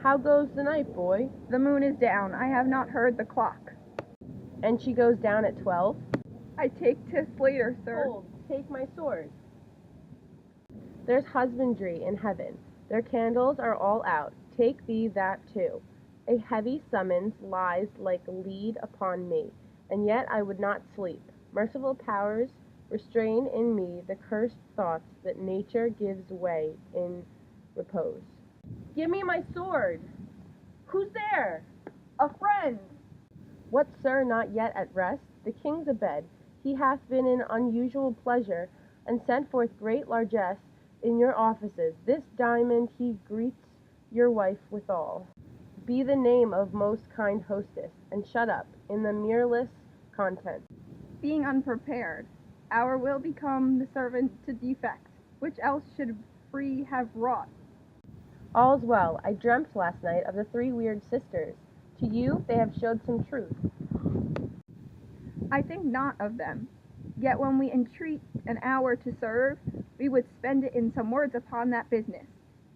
How goes the night, boy? The moon is down. I have not heard the clock. And she goes down at 12? I take 'tis later, sir. Hold, take my sword. There's husbandry in heaven. Their candles are all out. Take thee that too. A heavy summons lies like lead upon me, and yet I would not sleep. Merciful powers, restrain in me the cursed thoughts that nature gives way in repose. Give me my sword! Who's there? A friend! What, sir, not yet at rest? The king's abed. He hath been in unusual pleasure, and sent forth great largesse in your offices. This diamond he greets your wife withal. Be the name of most kind hostess, and shut up in the mireless content. Being unprepared, our will become the servant to defect, which else should free have wrought. All's well. I dreamt last night of the three weird sisters. To you they have showed some truth. I think not of them. Yet when we entreat an hour to serve, we would spend it in some words upon that business,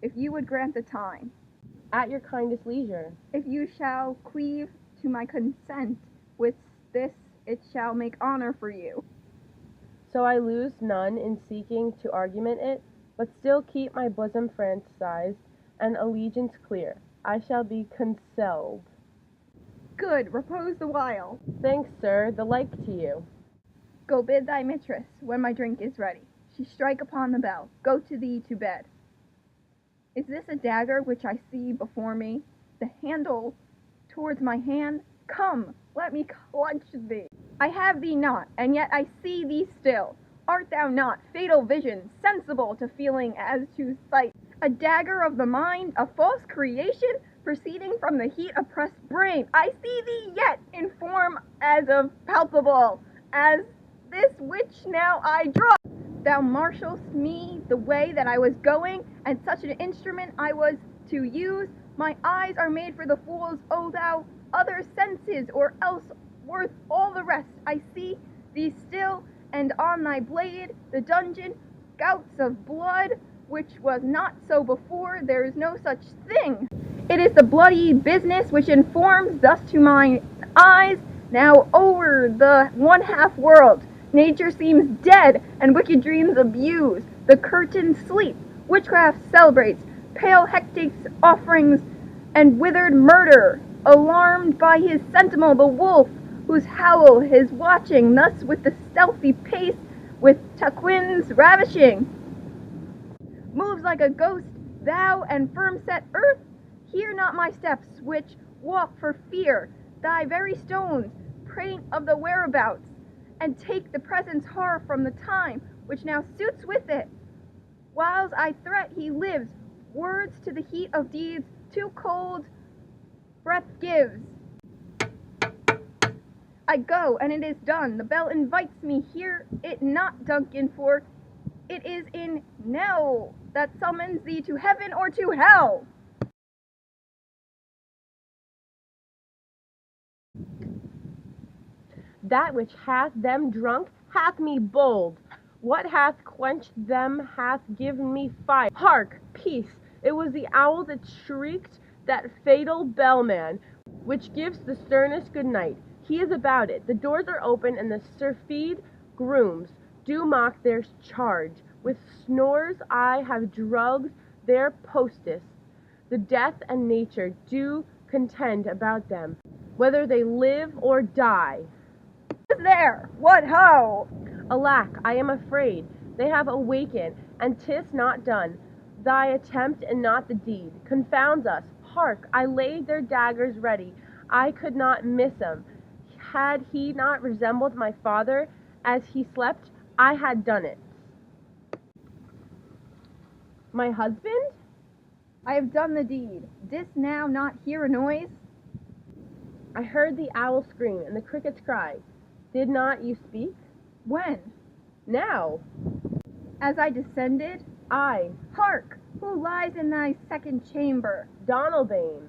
if you would grant the time. At your kindest leisure. If you shall cleave to my consent, with this it shall make honor for you. So I lose none in seeking to argument it, but still keep my bosom franchised, and allegiance clear. I shall be conselled. Good, repose the while. Thanks, sir, the like to you. Go bid thy mistress, when my drink is ready, she strike upon the bell. Go to thee to bed. Is this a dagger which I see before me? The handle towards my hand? Come, let me clutch thee. I have thee not, and yet I see thee still. Art thou not, fatal vision, sensible to feeling as to sight? A dagger of the mind, a false creation, proceeding from the heat-oppressed brain. I see thee yet, in form as of palpable, as this which now I draw. Thou marshalst me the way that I was going, and such an instrument I was to use. My eyes are made for the fools, O thou other senses, or else worth all the rest. I see thee still, and on thy blade the dungeon gouts of blood, which was not so before. There is no such thing. It is the bloody business which informs thus to mine eyes. Now over the one-half world nature seems dead, and wicked dreams abuse. The curtains sleep, witchcraft celebrates, pale hectic's offerings, and withered murder. Alarmed by his sentinel, the wolf, whose howl his watching, thus with the stealthy pace, with Tarquin's ravishing, moves like a ghost. Thou and firm-set earth, hear not my steps, which walk for fear. Thy very stones prate of the whereabouts, and take the presence horror from the time which now suits with it. Whiles I threat he lives, words to the heat of deeds too cold breath gives. I go, and it is done. The bell invites me. Hear it not, Duncan, for it is in knell that summons thee to heaven or to hell. That which hath them drunk hath me bold. What hath quenched them hath given me fire. Hark, peace! It was the owl that shrieked, that fatal bellman, which gives the sternest good night. He is about it. The doors are open, and the surfeited grooms do mock their charge. With snores I have drugged their postess. The death and nature do contend about them, whether they live or die. There, what ho! Alack, I am afraid. They have awakened, and 'tis not done. Thy attempt and not the deed confounds us. Hark, I laid their daggers ready. I could not miss 'em. Had he not resembled my father as he slept, I had done it. My husband? I have done the deed. Didst now not hear a noise? I heard the owl scream and the crickets cry. Did not you speak? When? Now. As I descended? I. Hark! Who lies in thy second chamber? Donalbain.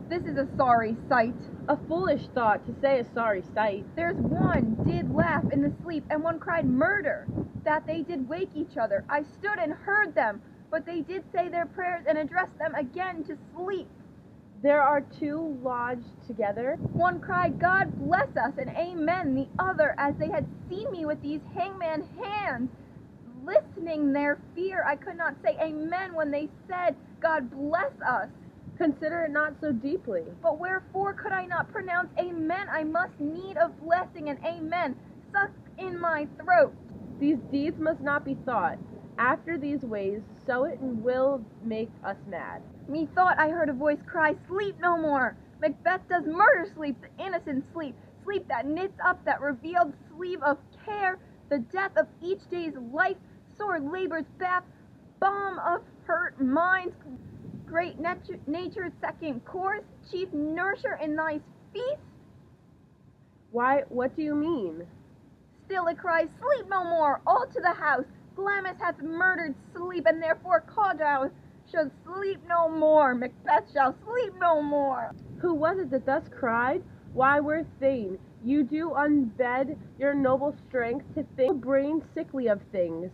This is a sorry sight. A foolish thought to say a sorry sight. There's one did laugh in the sleep, and one cried murder, that they did wake each other. I stood and heard them, but they did say their prayers and address them again to sleep. There are two lodged together. One cried, God bless us, and amen. The other, as they had seen me with these hangman hands, listening their fear, I could not say amen when they said, God bless us. Consider it not so deeply. But wherefore could I not pronounce amen? I must need of blessing, and amen suck in my throat. These deeds must not be thought. After these ways, so it will make us mad. Methought I heard a voice cry, sleep no more. Macbeth does murder sleep, the innocent sleep, sleep that knits up that revealed sleeve of care, the death of each day's life, sore labor's bath, balm of hurt minds, great nature's second course, chief nourisher in thy feast. Why, what do you mean? Still it cries, sleep no more, all to the house. Glamis hath murdered sleep, and therefore Cawdor shall sleep no more. Macbeth shall sleep no more. Who was it that thus cried? Why, we're Thane. You do unbed your noble strength to think, brain sickly of things.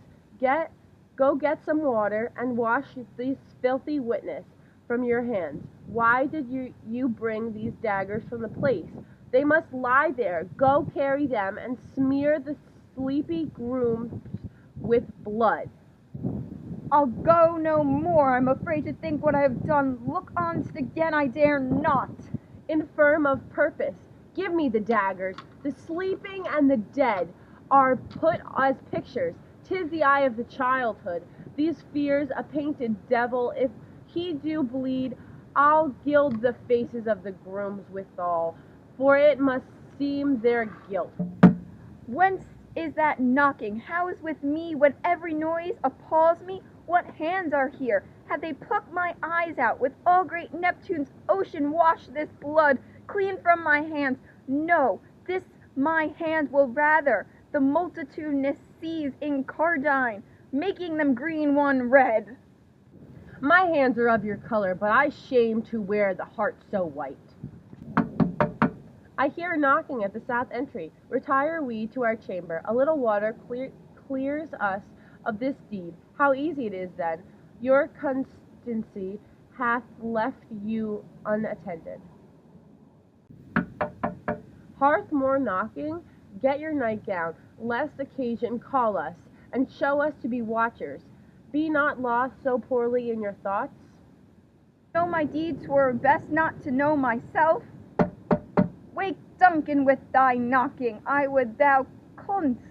Go get some water, and wash this filthy witness from your hands. Why did you bring these daggers from the place? They must lie there. Go carry them, and smear the sleepy grooms with blood. I'll go no more. I'm afraid to think what I have done. Look on't again, I dare not. Infirm of purpose, give me the daggers. The sleeping and the dead are put as pictures. 'Tis the eye of the childhood. These fears a painted devil. If he do bleed, I'll gild the faces of the grooms withal, for it must seem their guilt. Whence is that knocking? How is with me when every noise appalls me? What hands are here? Have they plucked my eyes out? With all great Neptune's ocean wash this blood clean from my hands? No, this my hand will rather the multitudinous seas in Cardine, making them green one red. My hands are of your color, but I shame to wear the heart so white. I hear a knocking at the south entry. Retire we to our chamber. A little water clears us of this deed. How easy it is then. Your constancy hath left you unattended. Hearth more knocking? Get your nightgown, lest occasion call us, and show us to be watchers. Be not lost so poorly in your thoughts. Know my deeds were best not to know myself. Wake, Duncan, with thy knocking. I would thou couldst.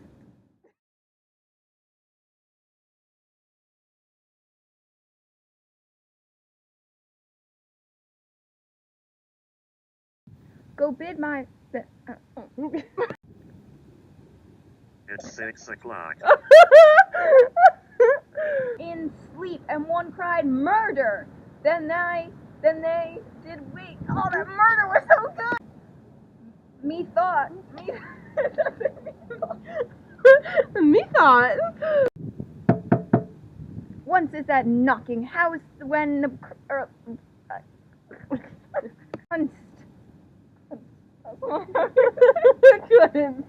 Go bid my... It's 6 o'clock. in sleep, and one cried, murder! Then they did wait. Oh, that murder was so good! Methought. Once is that knocking. How is when the Couldn't